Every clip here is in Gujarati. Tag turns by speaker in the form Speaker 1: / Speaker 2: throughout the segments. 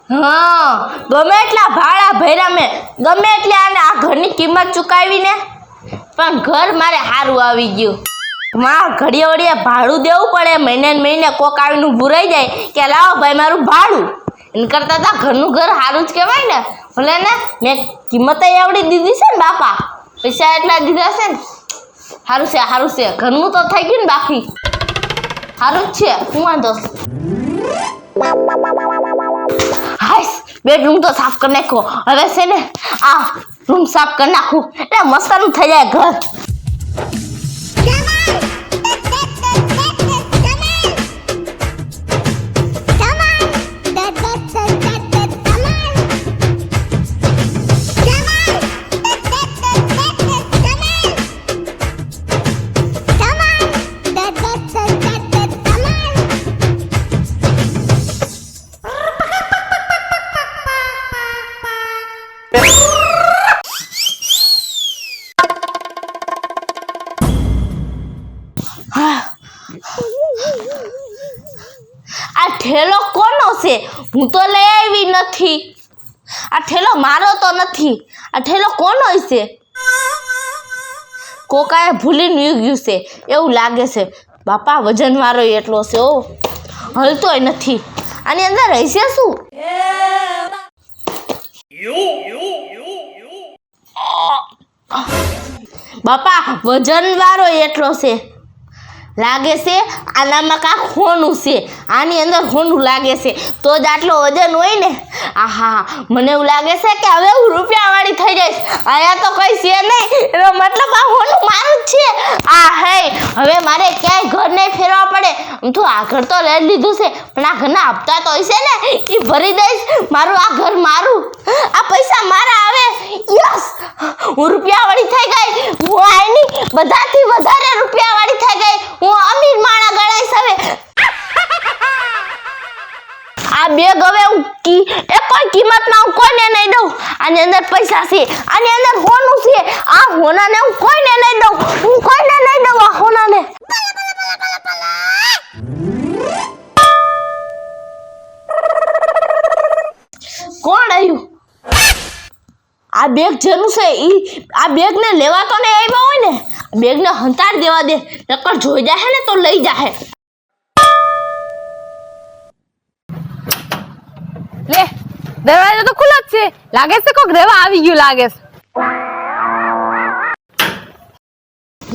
Speaker 1: હા, ગમે એટલા ભાડા ભર્યા મેં, ગમે એટલે આને આ ઘરની કિંમત ચૂકવીને, પણ ઘર મારે સારું આવી ગયું. માં ઘડીએ વળીએ ભાડું દેવું પડે, મહિને ને મહિને કોક આવીને ભૂરાઈ જાય કે લાવો ભાઈ મારું ભાડું. એને કરતા તા ઘરનું ઘર સારું જ કહેવાય ને. ભલે ને મેં કિંમત આવડી દીધી છે ને બાપા, પૈસા એટલા દીધા છે ને. સારું છે ઘરનું તો થઈ ગયું ને, બાકી સારું જ છે. હું વાંધો હાઈસ બેડરૂમ તો સાફ કરી નાખો. હવે છે ને આ રૂમ સાફ કરી નાખું એટલે મસ્તનું થઈ જાય ઘર. આ ઠેલો કોનો છે? હું તો લઈ આવી નથી. આ ઠેલો મારો તો નથી. આ ઠેલો કોનો છે? કોકાએ ભૂલીને ગયું છે એવું લાગે છે. બાપા વજન વાળો એટલો છે, ઓ હલતોય નથી. આની અંદર હશે શું? બાપા વજન વાળો એટલો છે લાગે છે. આનામાં કાંક હોનું છે, આની અંદર હોનું લાગે છે તો જ આટલો વજન હોય ને. આહા, મને એવું લાગે છે કે હવે હું રૂપિયાવાળી થઈ જઈશ. આયા તો કઈ છે નહીં, એનો મતલબ આ હોનું મારું જ છે. આ હે હવે મારે ક્યાંય ઘર નહીં ફેરવા પડે. તો આ ઘર તો લઈ લીધું છે, પણ આ ઘરના હપ્તા તો હશે ને, એ ભરી દઈશ. મારું આ ઘર મારું, આ પૈસા મારા આવે. યસ, હું રૂપિયાવાળી થઈ ગઈ. હું આની બધાથી વધારે રૂપિયાવાળી થઈ ગઈ. હું અમીર માણા ગણાઈશ હવે. આ બેગ હવે હું કોઈ કિંમતમાં હું કોઈને નહીં દઉં. આની અંદર પૈસા છે, આની અંદર હોનું છે. આ હોનાને હું કોઈને નહીં દઉં. હું કોઈને નહીં દઉં આ હોનાને. કોણ આવ્યું? આ બેગ જેનું છે આ બેગને લેવા તો નહીં આવ્યા હોય ને. બેગને હંતાડ દેવા દે, નકર જોઈ જાહે ને તો લઈ જાહે.
Speaker 2: લે, દરવાજો તો ખુલ્લો જ છે. લાગે છે કોક રેવા આવી ગયું લાગે છે.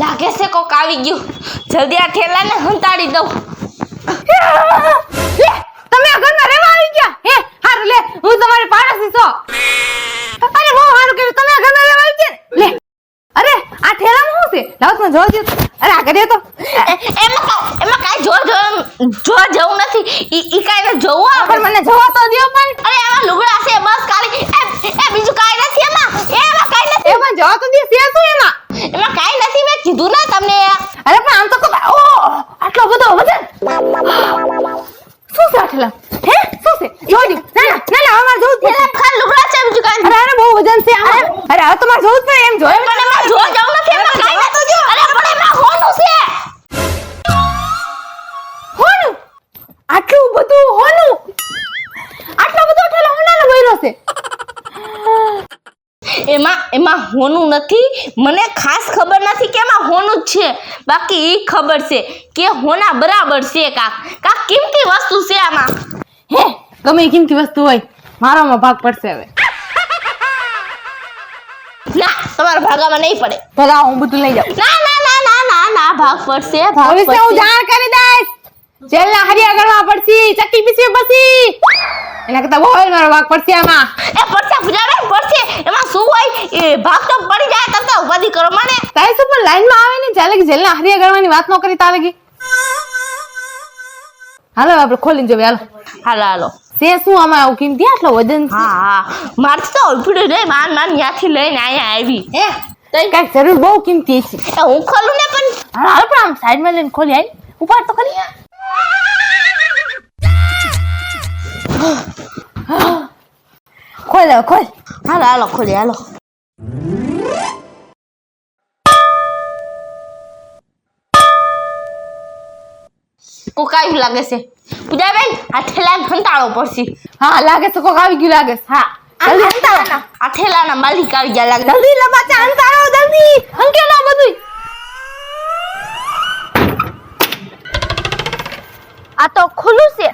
Speaker 1: લાગે છે કોક આવી ગયું. જલ્દી આ ઠેલાને હંતાડી દઉં.
Speaker 2: લે, તમે આ ઘરમાં રેવા આવી ગયા? હે, હારું લે, હું તમારી પાડોશી છું. અરે બહુ સારું કર્યું, તમે આ ઘરમાં રેવા આવી ગયા. લે, અરે આ ઠેલામાં શું છે? લાવ તમે જોવા દો. અરે આ કરી તો
Speaker 1: એમાં કાંઈ જોવા જેવું નથી. ઈ કાંઈ જોવું
Speaker 2: પણ મને જોવા તો દો. પણ
Speaker 1: અરે એમાં લુગડા છે બસ ખાલી. એ બીજું કાંઈ નથી એમાં. એમાં કાંઈ નથી.
Speaker 2: એમાં જોવા તો દે. છે શું એમાં?
Speaker 1: એમાં કાંઈ નથી. મેં કીધું ને તમને.
Speaker 2: અરે પણ આમ તો ઓ આટલો બધો વજન શું છે આ ઠેલા? હે શું છે? જોઈ ના અમાર જોવું છે.
Speaker 1: ખાલી લુગડા છે, બીજું કાંઈ નથી.
Speaker 2: અરે બહુ વજન છે. અરે હવે તમારે જોવું જ પડે. એમ જોયે
Speaker 1: પણ એમાં જોવા જવું નથી. એમાં કાંઈ નથી. અરે પણ એમાં હોનું છે.
Speaker 2: હોનું? આટલું બધું હોનું? આટલો બધો ઠેલો હોનાનો ભર્યો છે?
Speaker 1: એમાં હોનું નથી. મને ખાસ ખબર નથી કે એમાં હોનું જ છે. બાકી ઈ ખબર છે કે હોના બરાબર છે. કાક કિંમતી વસ્તુ છે આમાં.
Speaker 2: હે, ગમે એ કિંમતી વસ્તુ હોય, મારામાં ભાગ પડશે હવે.
Speaker 1: ના, તમારા ભાગામાં નહીં પડે.
Speaker 2: ભલા હું બધું લઈ જાઉં.
Speaker 1: ના ભાગ પડશે. ભાગ
Speaker 2: પોલીસને હું
Speaker 1: પડશે.
Speaker 2: જાણ કરી દઈશ. જેલના હરિયા કરવા પડશે, ચક્કી પીસવી પડશે. એના કરતા બહુ મારો ભાગ પડશે આમાં.
Speaker 1: એ પડશે પૂજાબેન, પડશે. એમાં શું હોય? એ ભાગ તો પડી જાય. તમે ઉપાધિ કરો મને.
Speaker 2: તારી શું પણ લાઈનમાં આવે ને ચાલે કે જેલના હરિયા કરવાની વાત ન કરી તાલે કે. હાલો આપણે ખોલીને જોઈએ.
Speaker 1: હાલો.
Speaker 2: તે શું આમાં આવું કિંમતી આટલો વજન છે?
Speaker 1: હા, મારથી તો ઉલપીડું નહીં. માન ત્યાંથી લઈને અહીંયા આવી.
Speaker 2: કઈક જરૂર બહુ કિંમતી છે.
Speaker 1: હું ખોલું ને પણ.
Speaker 2: હાલો પણ આમ સાઈડમાં લઈને ખોલી આવી. ઉપાડ તો કરી. ખોલ.
Speaker 1: હાલો ખોલી. હાલો. કોક આવ્યું લાગે છે પૂજાબેન આ ઠેલાને ખંતાળો પડશે
Speaker 2: હા લાગે છે કોક આવી ગયું લાગે છે.
Speaker 1: હા
Speaker 2: જલ્દી હંતાળો.
Speaker 1: આ ઠેલાના માલિક આવી ગયા લાગે
Speaker 2: જલ્દી લબાચા હંતાળો જલ્દી હંકેલો બધું.
Speaker 1: આ તો ખુલ્લું છે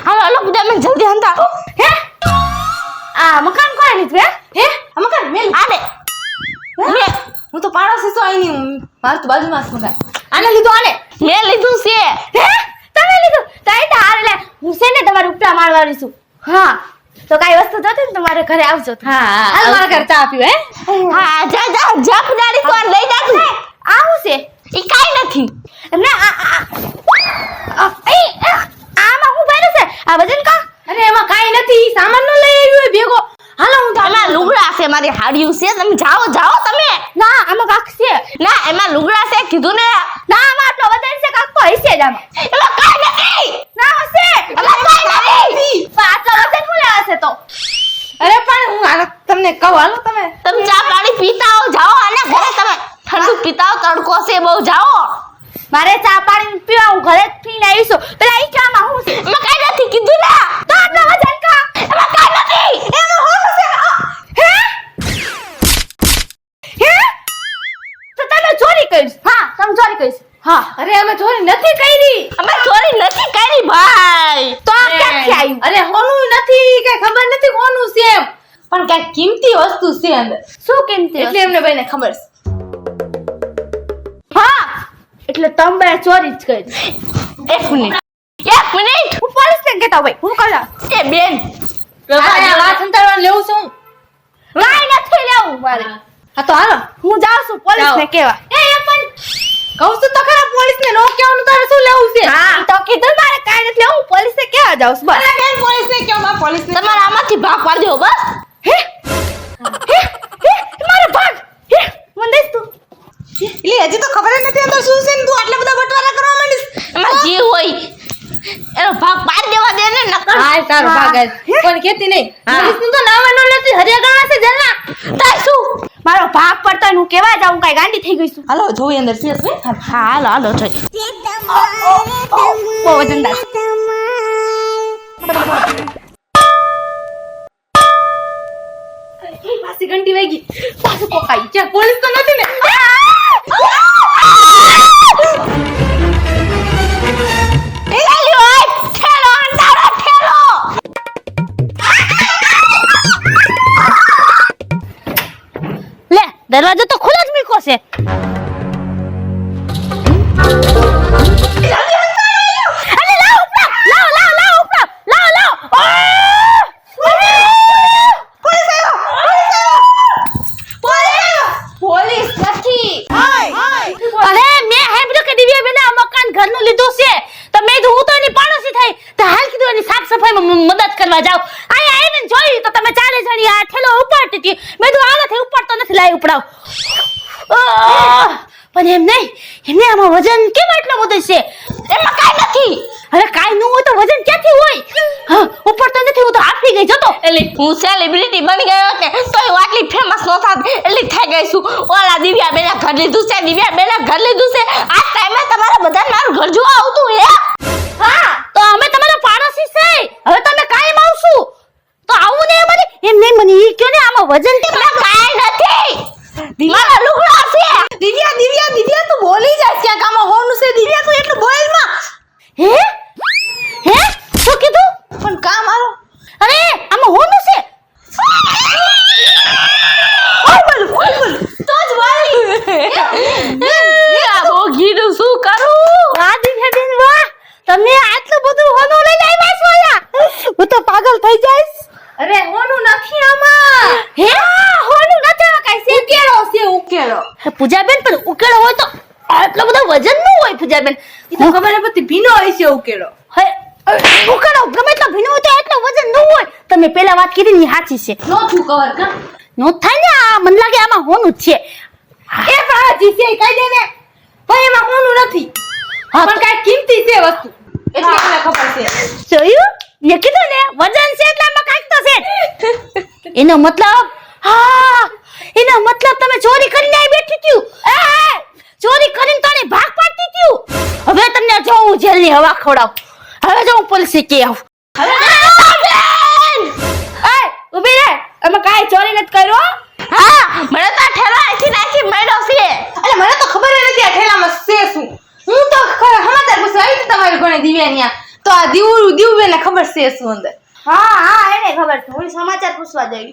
Speaker 1: હાલો હાલો પૂજાબેન જલ્દી હંતાળો
Speaker 2: હે આ મકાન કોણે લીધું હે આ મકાન મેલ
Speaker 1: આને
Speaker 2: હું તો પાડોશી છું અહીંની મારું તો બાજુમાં જ મકાન. આને લીધું આને
Speaker 1: મેં લીધું છે
Speaker 2: હે તમે લીધું તાઈ તો હાર લે હું છે ને તમારે ઉપરા મારવાની છું. હા તો કાઈ વસ્તુ જોતી ને તમારે ઘરે આવજો. હા હાલ મારા ઘરે ચા પીવો હે.
Speaker 1: હા જા જા જા પૂજારી તો આને લઈ જા તું
Speaker 2: આવું છે
Speaker 1: ઈ કાઈ નથી
Speaker 2: એમને આમાં હું ભર્યું છે આ વજન કા અરે એમાં કાઈ નથી સામાન નો લઈ આવ્યો હોય ભેગો. હાલો હું તો
Speaker 1: એમાં લુગડા છે મારી હાડિયું છે તમે જાઓ જાઓ તમે
Speaker 2: ના આમાં કાક છે
Speaker 1: ના એમાં લુગડા છે કીધું ને
Speaker 2: ના આમાં આટલો વજન છે કાક તો હશે જ આમાં.
Speaker 1: એમાં કાઈ નથી
Speaker 2: ના હશે
Speaker 1: એમાં કાઈ નથી
Speaker 2: પણ આટલો વજન હું લેવા છે તો. અરે પણ હું આ તમને કહું હાલો તમે
Speaker 1: તમે ચા પાણી પીતા હો જાઓ આને ઘરે તમે ઠંડુ પીતા હો તડકો છે બહુ જાઓ
Speaker 2: મારે ચા પાણી પીવા હું ઘરે જ પીને આવી છું. પેલા ઈ ચામાં હું છે
Speaker 1: એમાં કાઈ નથી કીધું ને
Speaker 2: તો આટલો વજન કા
Speaker 1: એમાં કાઈ નથી
Speaker 2: એમાં હું છે હે હે તો તમે ચોરી કરી. હા તમે ચોરી કરી. હા અરે અમે ચોરી નથી કરી.
Speaker 1: અમે ચોરી નથી કરી ભાઈ
Speaker 2: તો આ ક્યાંથી આવ્યું? અરે હોનું નથી કે ખબર નથી હોનું છે એમ પણ કઈ કિંમતી વસ્તુ છે અંદર. શું કિંમતી એટલે એમને બેને ખબર છે. હા એટલે તમે ચોરી જ કરી.
Speaker 1: એક મિનિટ
Speaker 2: હું પોલીસને કહેતા ભાઈ હું કરા
Speaker 1: એ બેન
Speaker 2: વાત સંતાડવાનું લેવું છું કાઈ નથી લેવું મારે. હા તો હાલો હું જાઉં છું પોલીસને કહેવા. એ પણ કહું છું તો ખરા પોલીસને નો કહેવાનું તારે શું લેવું છે. હા તો કીધું મારે કાઈ નથી લેવું પોલીસને કહેવા જાઉં છું બસ. બેન પોલીસને કહો માં પોલીસને
Speaker 1: તમારે આમાંથી ભાગ પાડી દેવો બસ
Speaker 2: હે હે મારો ભાગ હે મને દઈશ તું. એટલે હજી તો ખબર જ નથી અંદર શું છે ને તું આટલા બધા બટવારા કરવા માંડીશ.
Speaker 1: એમાં જે હોય એનો ભાગ પાડી દેવા દે ને નકર
Speaker 2: હાય તારો ભાગ જ કોઈ ખેતી નહીં. પોલીસનું તો નામ નો નથી હરિયાણા છે જલના તાય શું મારો ભાગ પડતો હું કેવા જાઉં કાઈ ગાંડી થઈ ગઈ છું. હાલો જોઈ અંદર છે શું.
Speaker 1: હા હાલો હાલો થઈ
Speaker 2: બહુ વજનદાર. એ પાછી ઘંટી વાગી પાછું કોકાઈ છે પોલીસ તો નથી ને.
Speaker 1: લે દરવાજો તો ખુલ્લો જ મૂક્યો છે અરે લાવ ઉપરા લાવ ઉપરા લાવ
Speaker 2: પોલીસ નથી.
Speaker 1: અરે મેં હેમ્બ્રો કે દિવ્યા બેન આ મકાન ઘરનું લીધું છે તો મેં તો હું તો એની પાડોશી થઈ તો હાલ કીધું એની સાફ સફાઈમાં મદદ કરવા જાવ અહીંયા આવીને જોઈ તો તમે ચારે જણી આ ઠેલો ઉપાડતી હતી મેં તો આનાથી ઉપડતો નથી લાઈ ઉપડાવ પણ એમ નહીં એમને આમાં વજન કેમ આટલો બધો છે એમાં કાઈ નથી અરે કાઈ ન હોય તો વજન ક્યાંથી હોય હા ઉપડતો નથી હું તો હાફી ગઈ જતો એટલે હું સેલિબ્રિટી બની ગયો ને તોય આટલી ફેમસ ન થાત એટલી થઈ ગઈ છું ઓલા દિવ્યા બેના ઘર લીધું છે દિવ્યા બેના ઘર લીધું છે આ ટાઈમે તમારા બધાને મારું ઘર જોવા આવતું હે હા તો અમે તમારા પાડોશી છે હવે તમે કાયમ આવશું તો આવું ને મને એમ નહીં મને ઈ કયો ને આમાં વજન કેમ કાઈ નથી મારા લુગડા છે
Speaker 2: દિવ્યા તું બોલી જાય ક્યાં કામાં હોનું છે દિવ્યા તું એટલું બોલ માં.
Speaker 1: હે હે શું કીધું
Speaker 2: પણ કામ આલો
Speaker 1: અરે આમાં હોનું છે
Speaker 2: બોલ તો જ બોલી.
Speaker 1: આ બોગીનું શું કરું વાહ દિવ્યા બેન વાહ તમે આટલું બધું હોનું લઈને આવ્યા છો અહીંયા હું તો પાગલ થઈ જઈશ
Speaker 2: અરે હોનું નથી આમાં.
Speaker 1: હે હોનું નથી આમાં કાઈ છે
Speaker 2: ઉકેલો.
Speaker 1: પૂજાબેન પણ ઉકેળો હોય તો આટલો બધો વજન ન હોય પૂજાબેન
Speaker 2: ઈ તો ખબર નથી પડતી ભીનો હોય છે ઉકેલો.
Speaker 1: હે ઉકેળો ગમે એટલો ભીનો હોય તો એટલો વજન ન હોય તમે પેલા વાત કીધી ને સાચી છે
Speaker 2: નો છું કવર કા
Speaker 1: નો થાય ને આ મને લાગે આમાં હોનું જ છે
Speaker 2: એ પાજી છે કહી દે ને ભાઈ એમાં હોનું નથી પણ કાઈ કિંમતી છે વસ્તુ એટલે મને ખબર છે.
Speaker 1: જોયું મેં કીધું ને વજન છે એટલે આમાં કાંઈક તો છે એનો મતલબ હા એનો મતલબ તમે ચોરી કરીને આવી બેઠી થયું ચોરી કરીને તને ભાગ પાડતી ત્યું. હવે તમને જો હું જેલની હવા ખવડાવ. હવે જો હું પોલીસે કે આવ.
Speaker 2: એ ઊભી રહે. અમે કાઈ ચોરી નથી કર્યો.
Speaker 1: હા મને તો ઠેલો આખી નાખી મેડો છે.
Speaker 2: અરે મને તો ખબર જ નથી આ ઠેલામાં છે શું. હું તો સમાચાર પૂછવા આવી હતી તમારી ઘરે દિવ્યાનિયા. તો આ દીવબેને ખબર છે શું અંદર.
Speaker 1: હા એને ખબર છે. હું સમાચાર પૂછવા જઈ.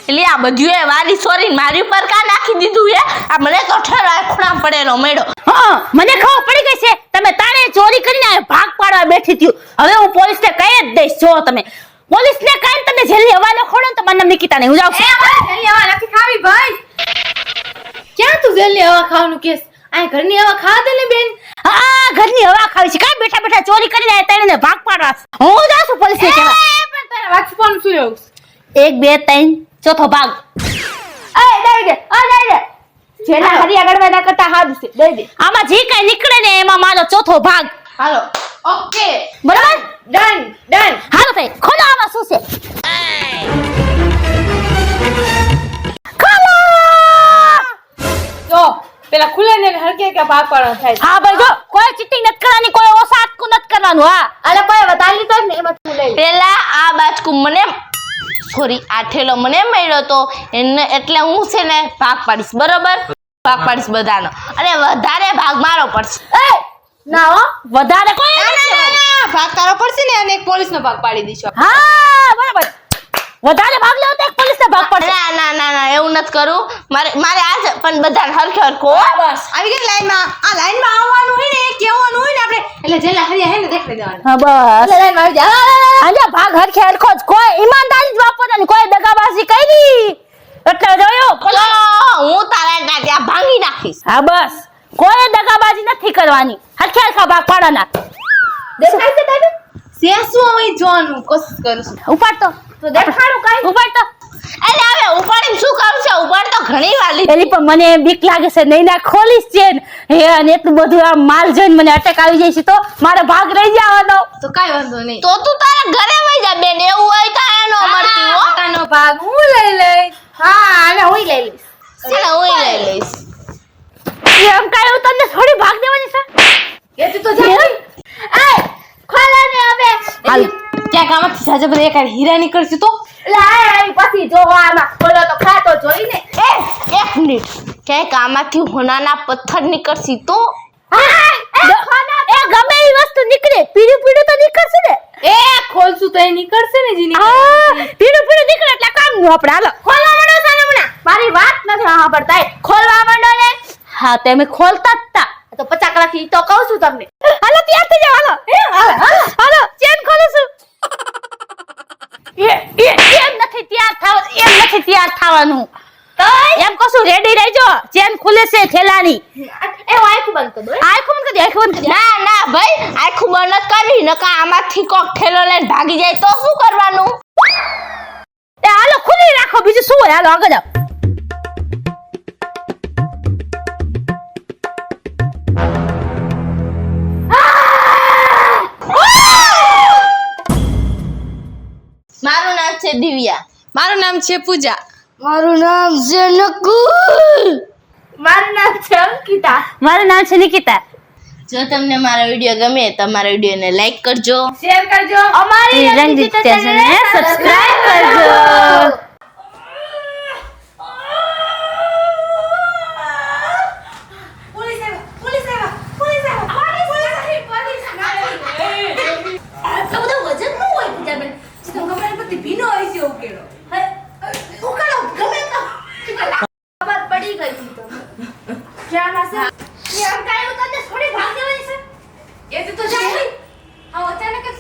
Speaker 1: એટલે આ બધું એ વાલી સોરી મારી ઉપર કા નાખી દીધું હે. આ મને તો ઠેલો ખૂણા પડેલો મેડો. હા મને ખબર પડી ગઈ છે તમે તારે ચોરી કરીને ભાગ પાડવા બેઠી થયું. હવે હું પોલીસને કહી જ દઈશ. જો તમે પોલીસને કાઈ તમે જેલની હવાલો ખોડો તો મારું નામ નિકિતા નહીં. હું જાઉં છું.
Speaker 2: જેલની હવા નથી ખાવી ભાઈ. ક્યાં તું જેલની હવા ખાવાનું કેસ? આ ઘરની હવા ખાવા દે ને બેન.
Speaker 1: હા ઘરની હવા ખાવી છે. કાઈ બેઠા બેઠા ચોરી કરીને તને ભાગ પાડવા. હું જાઉં છું પોલીસને કહેવા.
Speaker 2: પણ તારે વાંચવાનું શું એવું?
Speaker 1: 1 2 3 ચોથો ભાગ.
Speaker 2: દઈ દે. જેના હરિયા ગળવાના કરતા હારું છે. દઈ દે.
Speaker 1: આમાં જે કઈ નીકળે ને એમાં મારો ચોથો ભાગ.
Speaker 2: હાલો. ઓકે.
Speaker 1: બરાબર
Speaker 2: ડન.
Speaker 1: હાલો ભાઈ ખોલો આમાં શું છે. ખોલો.
Speaker 2: જો પેલા ખુલે ને હરકે કે ભાગ પાડવાનો થાય.
Speaker 1: હા ભાઈ જો કોઈ ચીટિંગ નથી કરવાની, કોઈ ઓસા હાથકું નથી કરવાનું. હા
Speaker 2: અરે કોઈ બતાવી લીધો ને એમાં તું લઈ લે.
Speaker 1: પેલા આ બાજકુ મને સોરી આ ઠેલો મને મળ્યો તો એને એટલે હું છે ને ભાગ પાડીશ. બરોબર ભાગ પાડીશ બધાનો અને વધારે ભાગ મારો પડશે.
Speaker 2: ના હો
Speaker 1: વધારે કોઈ
Speaker 2: ભાગ તારો પડશે ને અને એક પોલીસનો ભાગ પાડી દઈશું.
Speaker 1: હા બરાબર વધારે ભાગ લેવો તો એક પોલીસને ભાગ પડશે. ના એવું નથી કરું. મારે આજ પણ બધાને હરખે હરખો.
Speaker 2: બસ આવી ગઈ લાઈનમાં. આ લાઈનમાં આવવાનું હોય ને કેવાનું હોય ને આપણે એટલે જેલા હરિયા હે ને દેખાડી દેવાનું.
Speaker 1: હા બસ
Speaker 2: લાઈનમાં આવી જા.
Speaker 1: આજે ભાગ હરખે હરખો જ. કોઈ ઈમાનદારી જ વાપરવાની, કોઈ દગાબાજી કરી એટલે જોયો હું તારા ત્યાં ભાંગી નાખીશ. હા બસ કોઈ દગાબાજી નથી કરવાની. હરખે હરખા ભાગ પાડવાના.
Speaker 2: દેખાય છે તારે? સે શું હોય જોવાનું કોશિશ કરું છું.
Speaker 1: ઉપાડ તો
Speaker 2: દેખાડું કાઈ?
Speaker 1: ઉપાડ તો. અરે હવે ઉપાડીને શું કરું છે? ઉપાડ તો ઘણી વાર લીધી. એની પણ મને બીક લાગે છે. નહીં ના ખોલીશ છે હે અને એટલું બધું આ માલ જોઈને મને અટેક આવી જાય છે તો મારો ભાગ રહી જવાનો.
Speaker 2: તો કાઈ વાંધો નહીં.
Speaker 1: તો તું તારા ઘરે વઈ જા બેન. એવું હોય તો આનો મળતી હો.
Speaker 2: પોતાનો ભાગ હું લઈ લઈશ. હા અને હું લઈ લઈશ.
Speaker 1: ચાલ હું લઈ લઈશ. એમ કાઈ હું તને થોડી ભાગ દેવાની છે?
Speaker 2: એ તું તો જા. એ ખોલા ને હવે.
Speaker 1: હાલ
Speaker 2: ક્યાં કામથી સાજે બધે એક હીરા નીકળશે તો લાય પછી જોવામાં ખોલો તો ખાતો જોઈને.
Speaker 1: એક મિનિટ ક્યાંક આમાંથી હોનાના પથ્થર નીકળશે તો ગમે એ વસ્તુ નીકળે. પીળું તો નીકળશે ને.
Speaker 2: એ ખોલશું તો એ નીકળશે ને જીની.
Speaker 1: પીળું નીકળે એટલે કામ નું આપણે. હાલો
Speaker 2: ખોલવા માંડો સાનમણા. મારી વાત નથી સાંભળતા. ખોલવા માંડો ને.
Speaker 1: હા તે અમે ખોલતા જ તા.
Speaker 2: તો 50 કલાકથી તો કહું છું તમને.
Speaker 1: હાલો તૈયાર થઈ જાવ. હાલો ચેન ખોલું છું. એમ નથી તૈયાર થવાનું. એમ કશું રેડી રહેજો. ચેન ખુલે છે થેલાની.
Speaker 2: એ આંખ બંધ કર દો.
Speaker 1: આંખું બંધ કરી. ના ભાઈ આંખું બંધ નથી કરવી. નકા આમાંથી કોક થેલો લઈને ભાગી જાય તો શું કરવાનું? એ હાલો ખુલ્લી રાખો. બીજું શું હોય? હાલો આગળ જાઓ. મારું નામ છે દિવ્યા.
Speaker 2: મારું નામ છે પૂજા.
Speaker 1: મારું નામ છે નકુલ.
Speaker 2: મારું નામ છે અંકિતા.
Speaker 1: મારું નામ છે નિકિતા. જો તમને મારો વિડિયો ગમે તો મારા વિડિયોને લાઈક કરજો,
Speaker 2: શેર કરજો,
Speaker 1: અમારી રંગીત ચેનલને સબસ્ક્રાઇબ કરજો.
Speaker 2: પડી ગઈ હતી તો ક્યાં ના છે એમ કાઈ ઉતરને થોડી ભાગ દેવાની છે એ તો જાય હા અચાનક જ